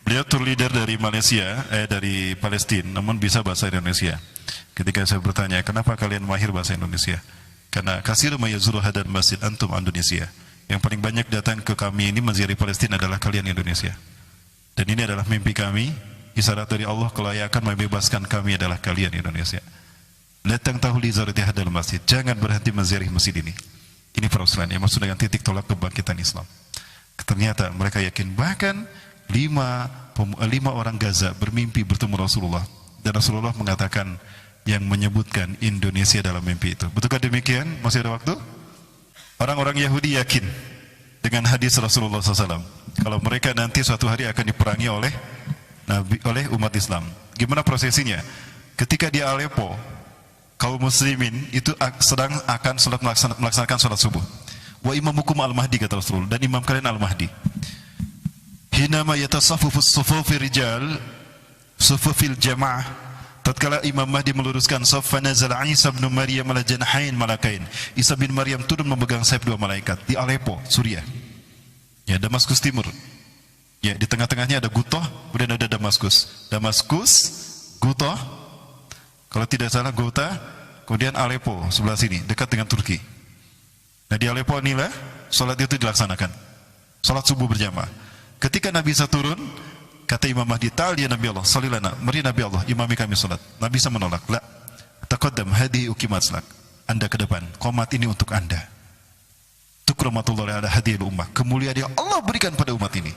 Beliau tour leader dari Malaysia, dari Palestina, namun bisa bahasa Indonesia. Ketika saya bertanya, kenapa kalian mahir bahasa Indonesia? Karena kasiru mayazuru hadal masjid antum Indonesia. Yang paling banyak datang ke kami ini menziarahi Palestina adalah kalian Indonesia. Dan ini adalah mimpi kami, isyarat dari Allah kalau yang akan membebaskan kami adalah kalian Indonesia. Datang tahu li zarati hadal masjid. Jangan berhenti menziarahi masjid ini. Ini persoalan yang maksud dengan titik tolak kebangkitan Islam. Ternyata mereka yakin, bahkan lima orang Gaza bermimpi bertemu Rasulullah, dan Rasulullah mengatakan yang menyebutkan Indonesia dalam mimpi itu. Betulkah demikian? Masih ada waktu? Orang-orang Yahudi yakin dengan hadis Rasulullah SAW kalau mereka nanti suatu hari akan diperangi oleh umat Islam. Gimana prosesinya? Ketika di Aleppo, kaum muslimin itu sedang akan melaksanakan sholat subuh. Wa imamukum al-mahdi, kata Rasulullah, dan imam kalian al-mahdi. Hinama yatasaffufu as-sufufi rijal sufufil jamaah. Tatkala Imam Mahdi meluruskan shaf, fanazala Isa bin Maryam ala janahain malakain. Isa bin Maryam turun memegang sayap dua malaikat di Aleppo, Suriah. Ya, Damaskus Timur. Ya, di tengah-tengahnya ada Gutoh, kemudian ada Damaskus. Damaskus, Gutoh, kalau tidak salah Gota, kemudian Aleppo sebelah sini, dekat dengan Turki. Nah, di Aleppo inilah salat itu dilaksanakan. Salat subuh berjamaah. Ketika Nabi Isa turun, kata Imam Mahdi, ta'al ya Nabi Allah, salilana, mari Nabi Allah, imami kami salat. Nabi Isa menolak, la, taqaddam hadihi ukimat salak. Anda ke depan, qomat ini untuk Anda. Tukramatul ala hadhil ummah, kemuliaan yang Allah berikan pada umat ini.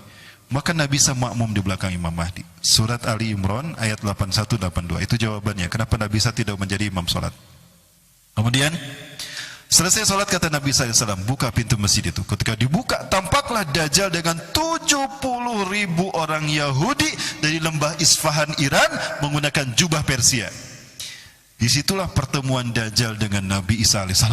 Maka Nabi Isa makmum di belakang Imam Mahdi. Surat Ali Imran ayat 81-82. Itu jawabannya, kenapa Nabi Isa tidak menjadi imam salat. Kemudian selesai salat, kata Nabi SAW, buka pintu masjid itu. Ketika dibuka, tampaklah Dajjal dengan 70.000 orang Yahudi dari lembah Isfahan, Iran, menggunakan jubah Persia. Disitulah pertemuan Dajjal dengan Nabi Isa AS.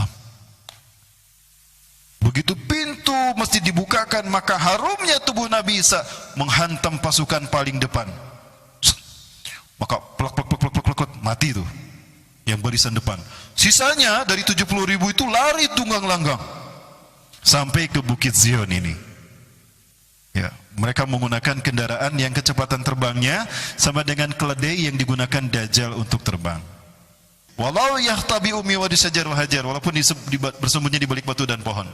Begitu pintu masjid dibukakan, maka harumnya tubuh Nabi Isa menghantam pasukan paling depan. Maka plak, mati itu yang barisan depan. Sisanya dari 70.000 itu lari tunggang langgang sampai ke Bukit Zion ini. Ya, mereka menggunakan kendaraan yang kecepatan terbangnya sama dengan keledai yang digunakan Dajjal untuk terbang. Walau yahtabi umi wa disajar wa hajar, walaupun bersembunyi di balik batu dan pohon.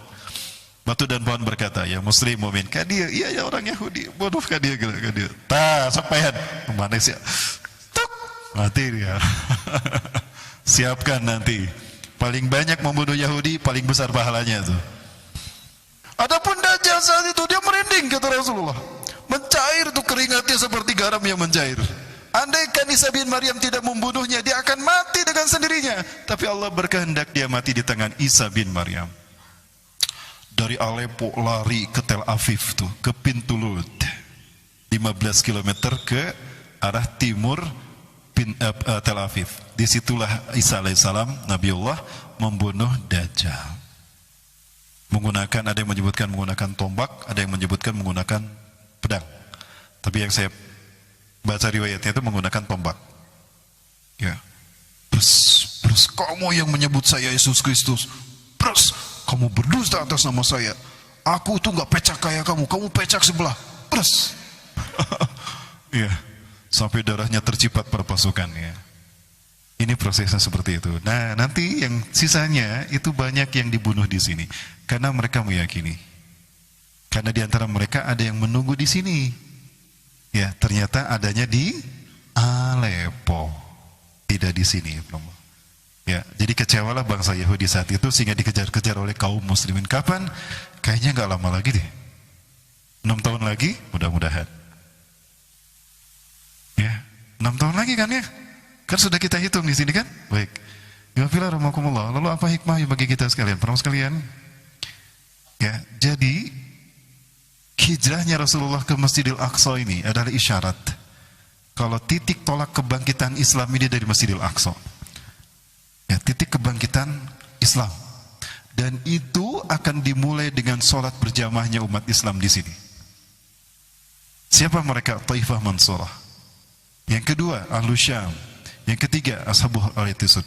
Batu dan pohon berkata, ya muslim mu'min, kan dia, iya ya orang Yahudi, bodoh kan dia, sampaian, kemana sih? Tuk, mati dia. Siapkan nanti, paling banyak membunuh Yahudi, paling besar pahalanya tuh. Adapun Dajjal saat itu dia merinding, kata Rasulullah, mencair tuh keringatnya seperti garam yang mencair. Andaikan Isa bin Maryam tidak membunuhnya, dia akan mati dengan sendirinya. Tapi Allah berkehendak dia mati di tangan Isa bin Maryam. Dari Aleppo lari ke Tel Aviv tuh, ke pintu Lud, 15 km ke arah timur Tel Aviv. Disitulah Isa alaihissalam, Nabiullah, membunuh Dajjal. Menggunakan, ada yang menyebutkan menggunakan tombak, ada yang menyebutkan menggunakan pedang. Tapi yang saya baca riwayatnya itu menggunakan tombak. Ya, Brus, kamu yang menyebut saya Yesus Kristus, Brus, kamu berdusta atas nama saya. Aku itu nggak pecak kayak kamu pecak sebelah, Brus. Ya, sampai darahnya tercipat pada pasukannya. Ini prosesnya seperti itu. Nah, nanti yang sisanya itu banyak yang dibunuh di sini karena mereka meyakini. Karena di antara mereka ada yang menunggu di sini. Ya, ternyata adanya di Aleppo, tidak di sini. Ya, jadi kecewalah bangsa Yahudi saat itu sehingga dikejar-kejar oleh kaum muslimin. Kapan? Kayaknya nggak lama lagi deh. 6 tahun lagi, mudah-mudahan. Ya, 6 tahun lagi kan ya? Kan sudah kita hitung di sini kan? Baik. Ghafilah rahmakumullah. Lalu apa hikmahnya bagi kita sekalian? Para sekalian. Ya, jadi hijrahnya Rasulullah ke Masjidil Aqsa ini adalah isyarat kalau titik tolak kebangkitan Islam ini dari Masjidil Aqsa. Ya, titik kebangkitan Islam. Dan itu akan dimulai dengan sholat berjamaahnya umat Islam di sini. Siapa mereka? Taifah Mansurah. Yang kedua, Ahlu Syam. Yang ketiga, Ashabul Al-Itisud.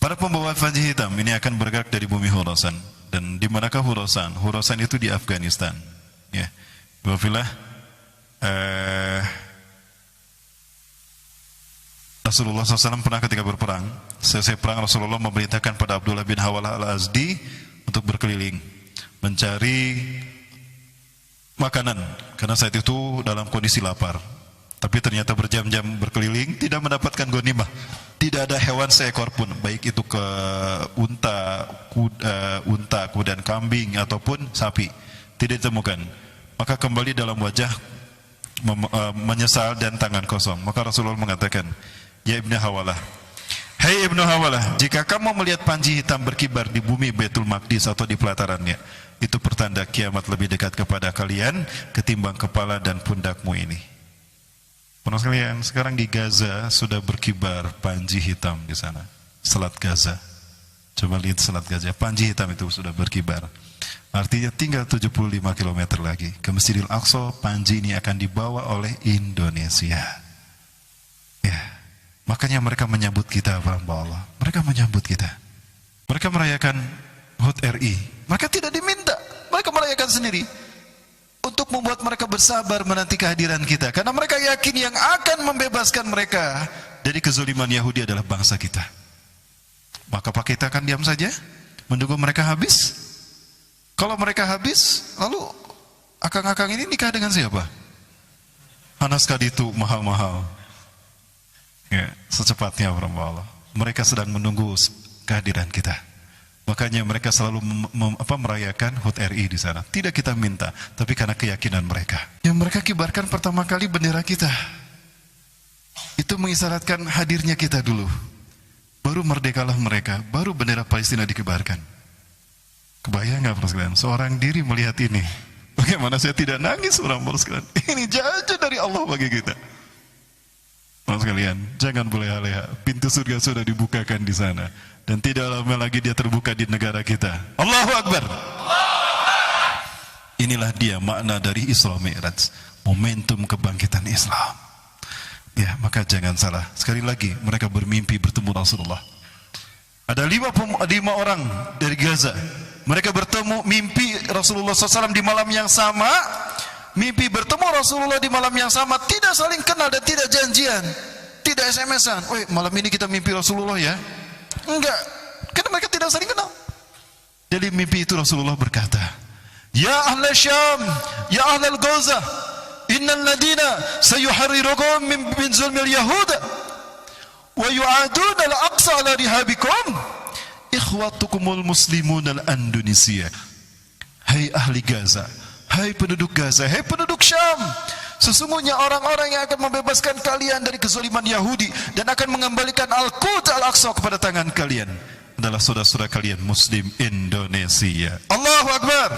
Para pembawa fajr hitam ini akan bergerak dari bumi Khurasan. Dan di manakah Khurasan? Khurasan itu di Afghanistan. Ya, Wafilah Rasulullah SAW pernah ketika berperang, selesai perang Rasulullah memerintahkan pada Abdullah bin Hawalah al-Azdi untuk berkeliling mencari makanan karena saat itu dalam kondisi lapar. Tapi ternyata berjam-jam berkeliling tidak mendapatkan ghanimah. Tidak ada hewan seekor pun, baik itu ke unta, kemudian kambing ataupun sapi, tidak ditemukan. Maka kembali dalam wajah menyesal dan tangan kosong. Maka Rasulullah mengatakan, "Ya Ibnu Hawalah, hai Ibnu Hawalah, jika kamu melihat panji hitam berkibar di bumi Baitul Maqdis atau di pelatarannya, itu pertanda kiamat lebih dekat kepada kalian ketimbang kepala dan pundakmu ini." Pernah sekalian, sekarang di Gaza sudah berkibar panji hitam di sana. Selat Gaza. Coba lihat selat Gaza, panji hitam itu sudah berkibar. Artinya tinggal 75 km lagi ke Masjidil Aqsa, panji ini akan dibawa oleh Indonesia. Ya, makanya mereka menyambut kita, hamba Allah. Mereka menyambut kita. Mereka merayakan HUT RI. Mereka tidak diminta, mereka merayakan sendiri. Untuk membuat mereka bersabar menanti kehadiran kita. Karena mereka yakin yang akan membebaskan mereka dari kezaliman Yahudi adalah bangsa kita. Maka apa kita akan diam saja? Menunggu mereka habis? Kalau mereka habis, lalu akang-akang ini nikah dengan siapa? Anas itu mahal-mahal. Ya, secepatnya Allah. Mereka sedang menunggu kehadiran kita. Makanya mereka selalu merayakan HUT RI di sana. Tidak kita minta, tapi karena keyakinan mereka. Yang mereka kibarkan pertama kali bendera kita. Itu mengisyaratkan hadirnya kita dulu. Baru merdekalah mereka, baru bendera Palestina dikibarkan. Kebayang nggak sekalian? Seorang diri melihat ini. Bagaimana saya tidak nangis orang sekalian? Ini jajan dari Allah bagi kita. Sekalian, jangan boleh-leha. Pintu surga sudah dibukakan di sana. Dan tidak lama lagi dia terbuka di negara kita. Allahu Akbar. Inilah dia makna dari Isra Mi'raj, momentum kebangkitan Islam. Ya, maka jangan salah. Sekali lagi, mereka bermimpi bertemu Rasulullah. Ada 5 orang dari Gaza. Mereka bertemu mimpi Rasulullah SAW di malam yang sama. Mimpi bertemu Rasulullah di malam yang sama. Tidak saling kenal dan tidak janjian. Tidak SMS-an. Woi, malam ini kita mimpi Rasulullah ya. Enggak, karena mereka tidak saling kenal. Jadi mimpi itu Rasulullah berkata, "Ya ahla Syam, ya ahla Gaza, innal ladina sayuharrirukum min zulmil Yahud wa yu'adun al-aqsa ala rihabikum ikhwatukumul muslimun al-Indonesia." Hai ahli Gaza, hai penduduk Gaza, hai penduduk Syam, sesungguhnya orang-orang yang akan membebaskan kalian dari kezaliman Yahudi dan akan mengembalikan Al-Quds Al-Aqsa kepada tangan kalian adalah saudara-saudara kalian Muslim Indonesia. Allahu Akbar.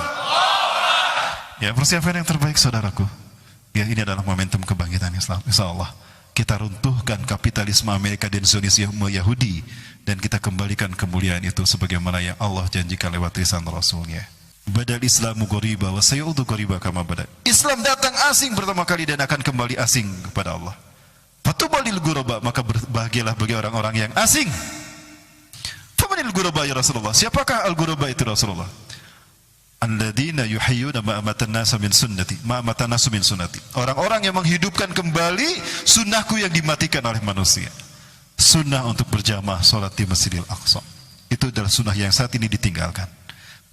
Ya, persiapan yang terbaik saudaraku. Ya, ini adalah momentum kebangkitan Islam. Insyaallah kita runtuhkan kapitalisme Amerika dan Zionisme Yahudi dan kita kembalikan kemuliaan itu sebagaimana yang Allah janjikan lewat lisan Rasulnya. Badal Islamu ghoriba wa sayu'udu ghoriba kama bada. Islam datang asing pertama kali dan akan kembali asing kepada Allah. Fatubalil ghuraba, maka berbahagialah bagi orang-orang yang asing. Famanil ghuraba ya Rasulullah? Siapakah al-ghuraba itu Rasulullah? Alladzina yuhayyuna ma amatan nas min sunnati, ma amatan nas min sunnati. Orang-orang yang menghidupkan kembali sunnahku yang dimatikan oleh manusia. Sunnah untuk berjamaah salat di Masjidil Aqsa. Itu adalah sunnah yang saat ini ditinggalkan.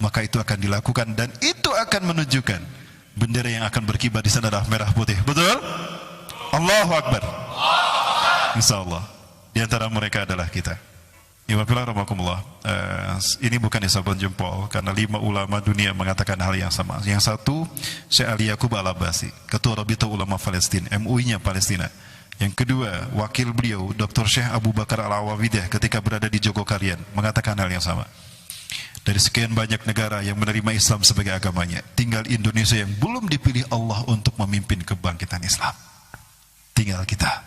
Maka itu akan dilakukan dan itu akan menunjukkan bendera yang akan berkibar di sana adalah merah putih. Betul? Allahu Akbar. Insyaallah di antara mereka adalah kita. Ini bukan isaban jempol karena 5 ulama dunia mengatakan hal yang sama. Yang satu Syekh Ali Yaqub Al-Abbasi, Ketua Rabita Ulama Palestina, MUI-nya Palestina. Yang kedua, wakil beliau Dr. Syekh Abu Bakar Al-Awawidah ketika berada di Jogokarian mengatakan hal yang sama. Dari sekian banyak negara yang menerima Islam sebagai agamanya, tinggal Indonesia yang belum dipilih Allah untuk memimpin kebangkitan Islam. Tinggal kita.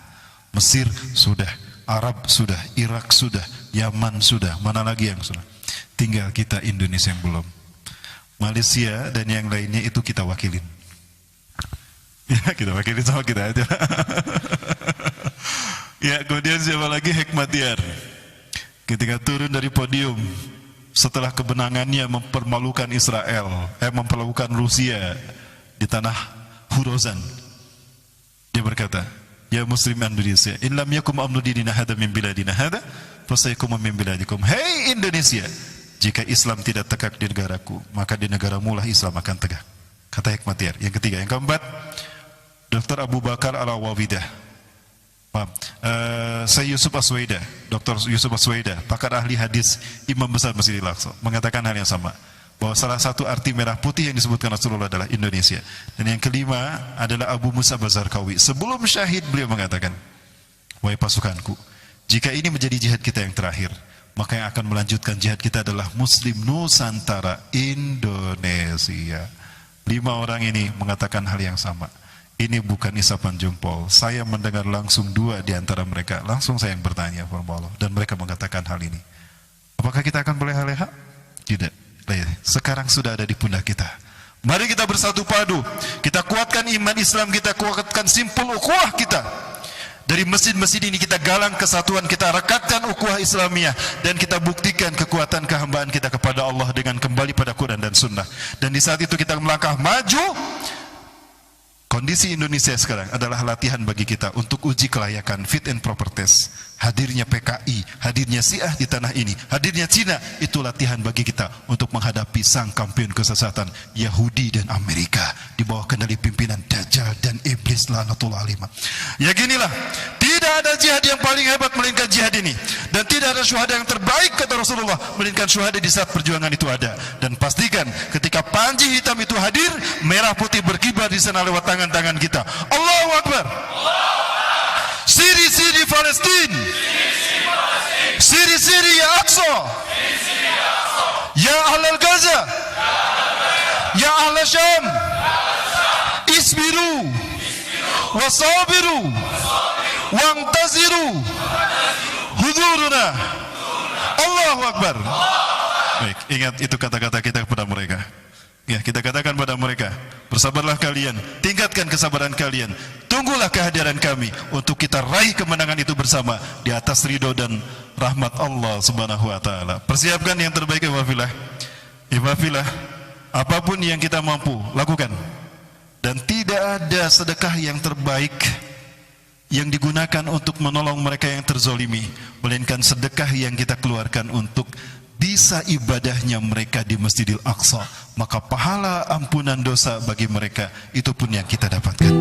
Mesir sudah, Arab sudah, Irak sudah, Yaman sudah, mana lagi yang sudah? Tinggal kita Indonesia yang belum. Malaysia dan yang lainnya itu kita wakilin. Ya, kita wakilin sama kita aja. Ya, kemudian siapa lagi? Hekmatyar. Ketika turun dari podium, setelah kemenangannya mempermalukan Israel, mempermalukan Rusia di tanah Horozan. berkata, ya Muslim Indonesia, in lam yakum amnu dinina hada min biladina hada, fasaykum min biladikum. Hei Indonesia, jika Islam tidak tegak di negaraku, maka di negaramu lah Islam akan tegak. Kata Hikmatyar. Yang ketiga, yang keempat, Dr. Abu Bakar Al-Awawidah. Saya Yusuf Aswaida, Dr. Yusuf Aswaida, pakar ahli hadis, Imam Besar Masjidil Aqsa, mengatakan hal yang sama, bahwa salah satu arti merah putih yang disebutkan Rasulullah adalah Indonesia. Dan yang kelima adalah Abu Musa Bazarkawi. Sebelum syahid beliau mengatakan, wahai pasukanku, jika ini menjadi jihad kita yang terakhir, maka yang akan melanjutkan jihad kita adalah Muslim Nusantara Indonesia. 5 orang ini mengatakan hal yang sama. Ini bukan isapan jempol. Saya mendengar langsung 2 di antara mereka. Langsung saya yang bertanya kepada Allah, dan mereka mengatakan hal ini. Apakah kita akan berleha-leha? Tidak. Sekarang sudah ada di pundak kita. Mari kita bersatu padu. Kita kuatkan iman Islam kita, kuatkan simpul ukhuwah kita. Dari masjid-masjid ini kita galang kesatuan, kita rekatkan ukhuwah Islamiyah, dan kita buktikan kekuatan kehambaan kita kepada Allah dengan kembali pada Quran dan Sunnah. Dan di saat itu kita melangkah maju. Kondisi Indonesia sekarang adalah latihan bagi kita untuk uji kelayakan, fit and proper test. Hadirnya PKI, hadirnya Syiah di tanah ini, hadirnya Cina, itu latihan bagi kita untuk menghadapi sang kampion kesesatan Yahudi dan Amerika di bawah kendali pimpinan Dajjal dan Iblis laknatullah alaihim. Yakinilah, tidak ada jihad yang paling hebat melainkan jihad ini, dan tidak ada syuhada yang terbaik kata Rasulullah melainkan syuhada di saat perjuangan itu ada. Dan pastikan ketika panji hitam itu hadir, merah putih berkibar di sana lewat tangan-tangan kita. Allahu Akbar. Siri-siri Palestina, siri-siri ya Aqsa, ya Ahlal Gaza, ya Ahlal Syam, isbiru wasabiru wangtaziru huduruna. Allahu Akbar. Baik, ingat itu kata-kata kita kepada mereka. Ya, kita katakan pada mereka, bersabarlah kalian, tingkatkan kesabaran kalian, tunggulah kehadiran kami untuk kita raih kemenangan itu bersama di atas ridho dan rahmat Allah Subhanahu wa taala. Persiapkan yang terbaik ikhwafillah. Ikhwafillah, apapun yang kita mampu lakukan. Dan tidak ada sedekah yang terbaik yang digunakan untuk menolong mereka yang terzolimi, melainkan sedekah yang kita keluarkan untuk bisa ibadahnya mereka di Masjidil Aqsa, maka pahala ampunan dosa bagi mereka itu pun yang kita dapatkan.